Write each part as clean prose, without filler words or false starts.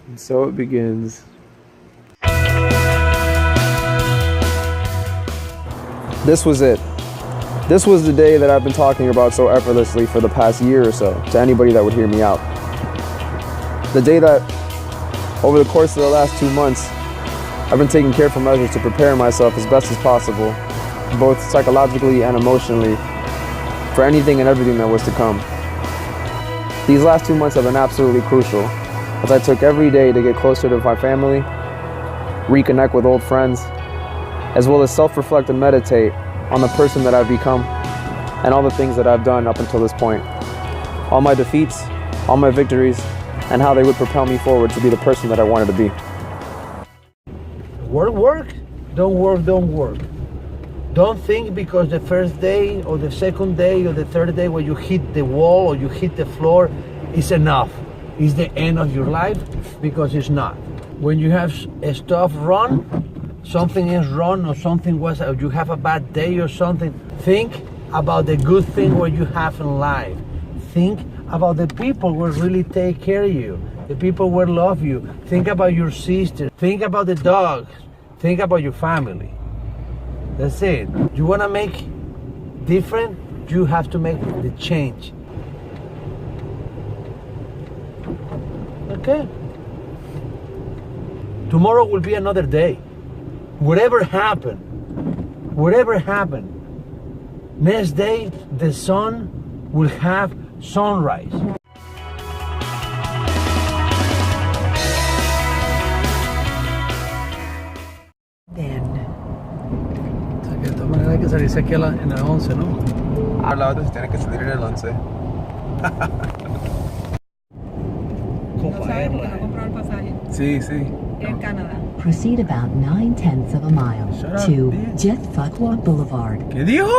And so it begins. This was it. This was the day that I've been talking about so effortlessly for the past year or so, to anybody that would hear me out. The day that, over the course of the last 2 months, I've been taking careful measures to prepare myself as best as possible, both psychologically and emotionally, for anything and everything that was to come. These last 2 months have been absolutely crucial, as I took every day to get closer to my family, reconnect with old friends, as well as self-reflect and meditate on the person that I've become and all the things that I've done up until this point. All my defeats, all my victories, and how they would propel me forward to be the person that I wanted to be. Work, don't work. Don't think because the first day or the second day or the third day when you hit the wall or you hit the floor is enough. It's the end of your life, because it's not. When you have stuff wrong, something is wrong or something was, or you have a bad day or something, think about the good thing what you have in life. Think about the people who really take care of you, the people who love you. Think about your sister. Think about the dogs. Think about your family. That's it. You want to make different, you have to make the change. Okay? Tomorrow will be another day. Whatever happened, next day the sun will have sunrise. Then. O sea que de todas maneras hay que salirse aquí en el 11, ¿no? Al lado se tiene que salir en el 11. No sabes porque no compró el pasaje. Sí, sí. En Canadá. Proceed about 9/10 of a mile Shut up, to bitch. Jet Fuqua Boulevard. ¿Qué dijo?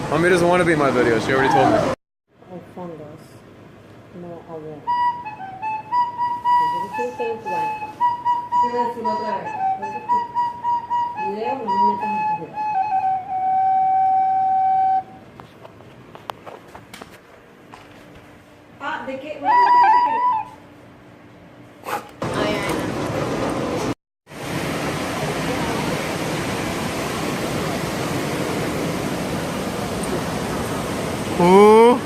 Mommy doesn't want to be in my video. She already told me. Con fondos, no agua. Yo quiero que igual. ¿Qué voy a decir otra vez? Video, no me metas en video. Ah, ¿de qué? Ooh.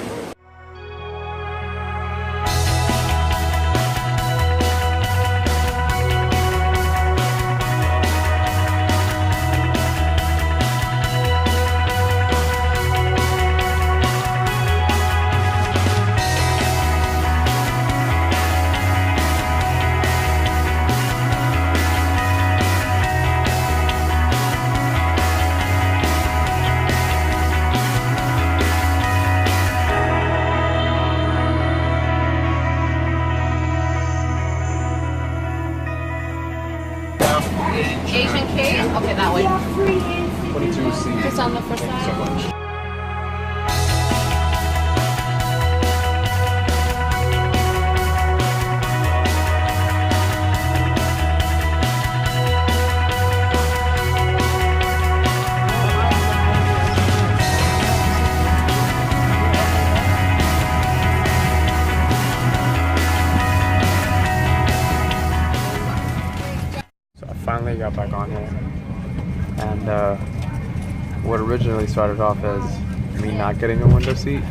Asian cake? Okay, that way. 22C. It's on the first side. So much. Finally got back on here, and what originally started off as me not getting a window seat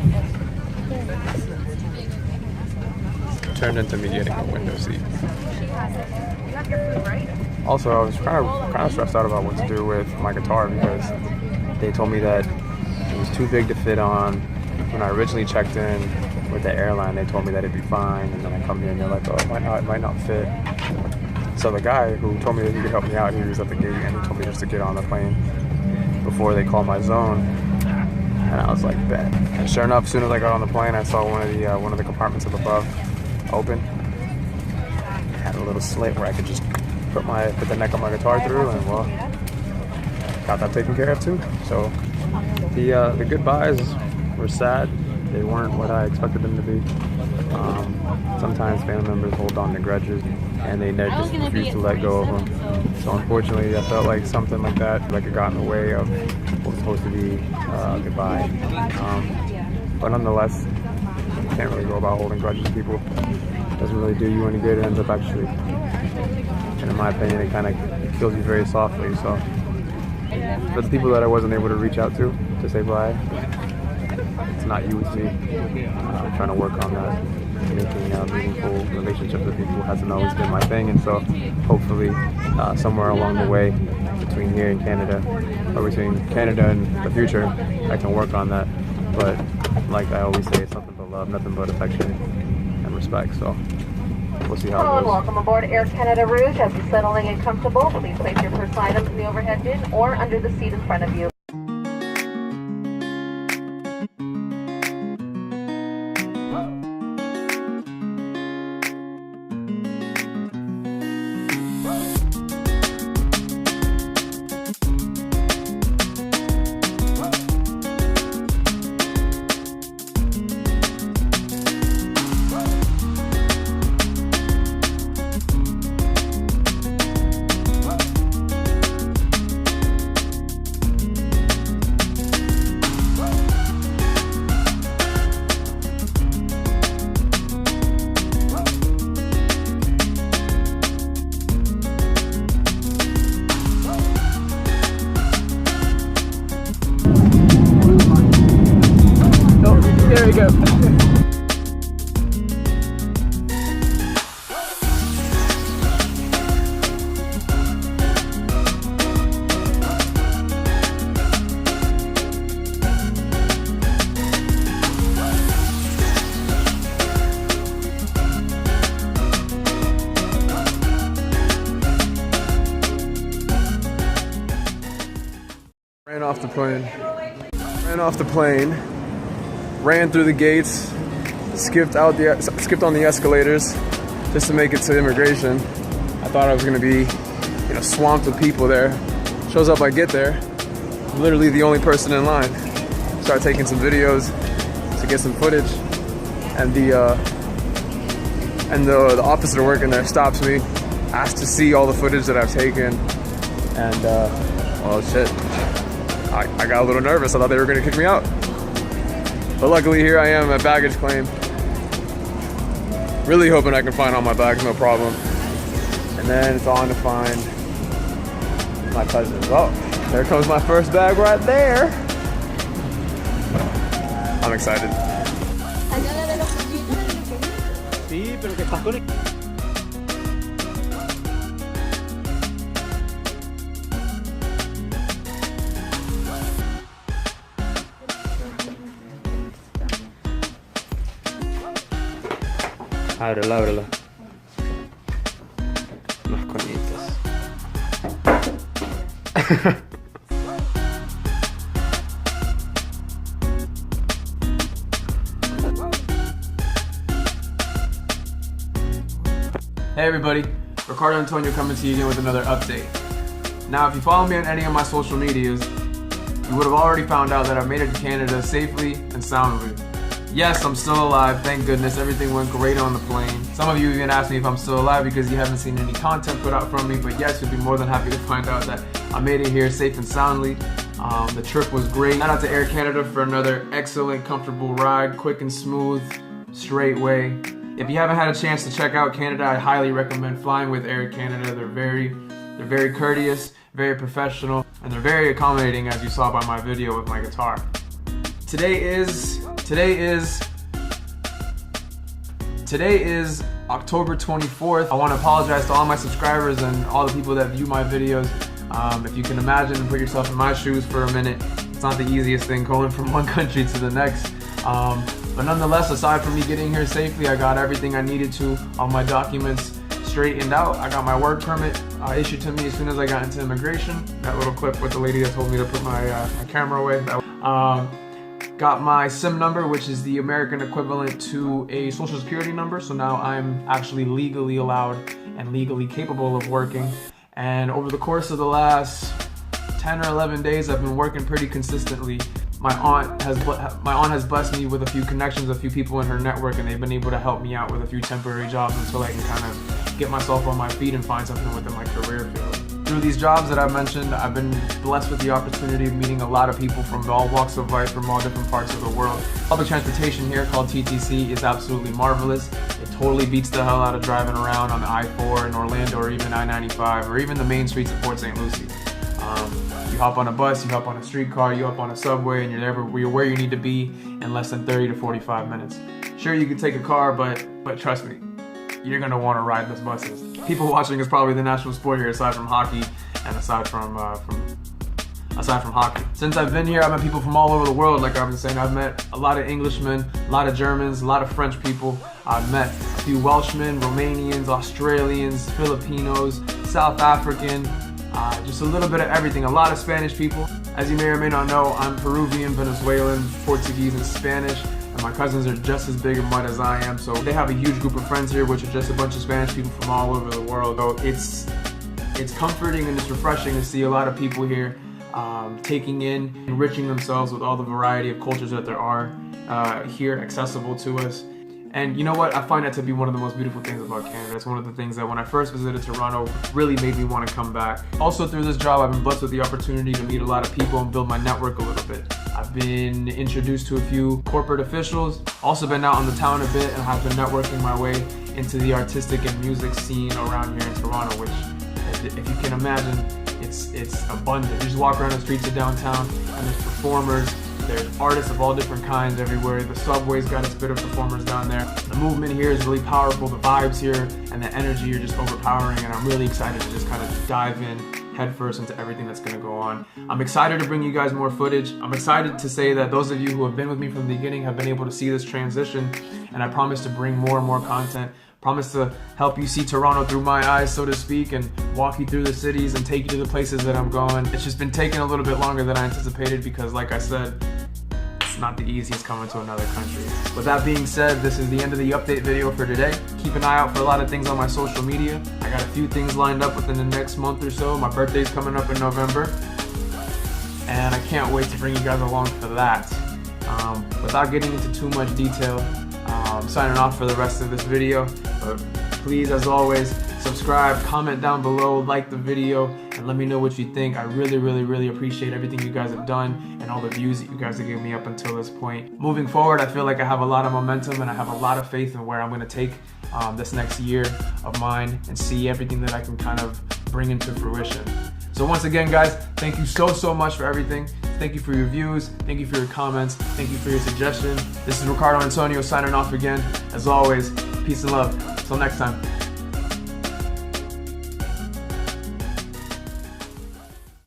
turned into me getting a window seat. Also, I was kind of stressed out about what to do with my guitar because they told me that it was too big to fit on. When I originally checked in with the airline, they told me that it'd be fine, and then I come here and they're like, oh, it might not fit. So the guy who told me that he could help me out, he was at the gate and he told me just to get on the plane before they call my zone. And I was like, bet. And sure enough, as soon as I got on the plane, I saw one of the compartments up above open. It had a little slit where I could just put the neck of my guitar through, and well, got that taken care of too. So the goodbyes were sad. They weren't what I expected them to be. Sometimes family members hold on to grudges and they never just refuse to let go of them. So unfortunately, I felt like something like that, like it got in the way of what was supposed to be goodbye. But nonetheless, you can't really go about holding grudges to people. It doesn't really do you any good. It ends up actually, and in my opinion, it kind of kills you very softly. So for the people that I wasn't able to reach out to say bye, it's not you, it's me. I'm trying to work on that. Making meaningful relationships with people hasn't always been my thing, and so hopefully somewhere along the way between here and Canada, or between Canada and the future, I can work on that. But like I always say, it's nothing but love, nothing but affection and respect. So we'll see how Hello it and goes. welcome aboard Air Canada Rouge. As you're settling in comfortable, please place your personal items in the overhead bin or under the seat in front of you. There you go. Ran off the plane. Ran through the gates, skipped on the escalators just to make it to immigration. I thought I was gonna be, swamped with people there. Shows up, I get there, I'm literally the only person in line. Start taking some videos to get some footage, and the officer working there stops me, asks to see all the footage that I've taken, and well, shit. I got a little nervous. I thought they were gonna kick me out. But luckily here I am at baggage claim. Really hoping I can find all my bags, no problem. And then it's on to find my cousins. Oh, there comes my first bag right there. I'm excited. Ábrela. Los coñitos. Hey everybody, Ricardo Antonio coming to you again with another update. Now, if you follow me on any of my social medias, you would have already found out that I've made it to Canada safely and soundly. Yes, I'm still alive, thank goodness. Everything went great on the plane. Some of you even asked me if I'm still alive because you haven't seen any content put out from me, but yes, you'll be more than happy to find out that I made it here safe and soundly. The trip was great. Shout out to Air Canada for another excellent, comfortable ride, quick and smooth, straight way. If you haven't had a chance to check out Canada, I highly recommend flying with Air Canada. They're very courteous, very professional, and they're very accommodating, as you saw by my video with my guitar. Today is Today is October 24th. I want to apologize to all my subscribers and all the people that view my videos. If you can imagine and put yourself in my shoes for a minute, it's not the easiest thing going from one country to the next. But nonetheless, aside from me getting here safely, I got everything I needed to, all my documents straightened out. I got my work permit issued to me as soon as I got into immigration. That little clip with the lady that told me to put my camera away. Got my SIM number, which is the American equivalent to a social security number. So now I'm actually legally allowed and legally capable of working. And over the course of the last 10 or 11 days, I've been working pretty consistently. My aunt has blessed me with a few connections, a few people in her network, and they've been able to help me out with a few temporary jobs until I can kind of get myself on my feet and find something within my career field. Through these jobs that I've mentioned, I've been blessed with the opportunity of meeting a lot of people from all walks of life, from all different parts of the world. Public transportation here, called TTC, is absolutely marvelous. It totally beats the hell out of driving around on the I-4 in Orlando, or even I-95, or even the main streets of Port St. Lucie. You hop on a bus, you hop on a streetcar, you hop on a subway, and you're where you need to be in less than 30 to 45 minutes. Sure, you can take a car, but trust me, you're gonna want to ride those buses. People watching is probably the national sport here, aside from hockey and aside from hockey. Since I've been here, I've met people from all over the world. Like I've been saying, I've met a lot of Englishmen, a lot of Germans, a lot of French people. I've met a few Welshmen, Romanians, Australians, Filipinos, South African, just a little bit of everything. A lot of Spanish people. As you may or may not know, I'm Peruvian, Venezuelan, Portuguese, and Spanish. And my cousins are just as big and mud as I am, so they have a huge group of friends here, which are just a bunch of Spanish people from all over the world. So it's comforting and it's refreshing to see a lot of people here taking in, enriching themselves with all the variety of cultures that there are here accessible to us. And you know what? I find that to be one of the most beautiful things about Canada. It's one of the things that when I first visited Toronto really made me want to come back. Also through this job, I've been blessed with the opportunity to meet a lot of people and build my network a little bit. I've been introduced to a few corporate officials, also been out on the town a bit, and have been networking my way into the artistic and music scene around here in Toronto, which, if you can imagine, it's abundant. You just walk around the streets of downtown and there's performers, there's artists of all different kinds everywhere. The subway's got its bit of performers down there. The movement here is really powerful. The vibes here and the energy are just overpowering, and I'm really excited to just kind of dive in headfirst into everything that's going to go on. I'm excited to bring you guys more footage. I'm excited to say that those of you who have been with me from the beginning have been able to see this transition, and I promise to bring more and more content. Promise to help you see Toronto through my eyes, so to speak, and walk you through the cities and take you to the places that I'm going. It's just been taking a little bit longer than I anticipated because, like I said, it's not the easiest coming to another country. With that being said, this is the end of the update video for today. Keep an eye out for a lot of things on my social media. I got a few things lined up within the next month or so. My birthday's coming up in November, and I can't wait to bring you guys along for that. Without getting into too much detail, I'm signing off for the rest of this video, but please, as always, subscribe, comment down below, like the video, and let me know what you think. I really appreciate everything you guys have done and all the views that you guys have given me up until this point. Moving forward, I feel like I have a lot of momentum and I have a lot of faith in where I'm going to take this next year of mine and see everything that I can kind of bring into fruition. So once again, guys, thank you so much for everything. Thank you for your views. Thank you for your comments. Thank you for your suggestions. This is Ricardo Antonio signing off again. As always, peace and love. Till next time.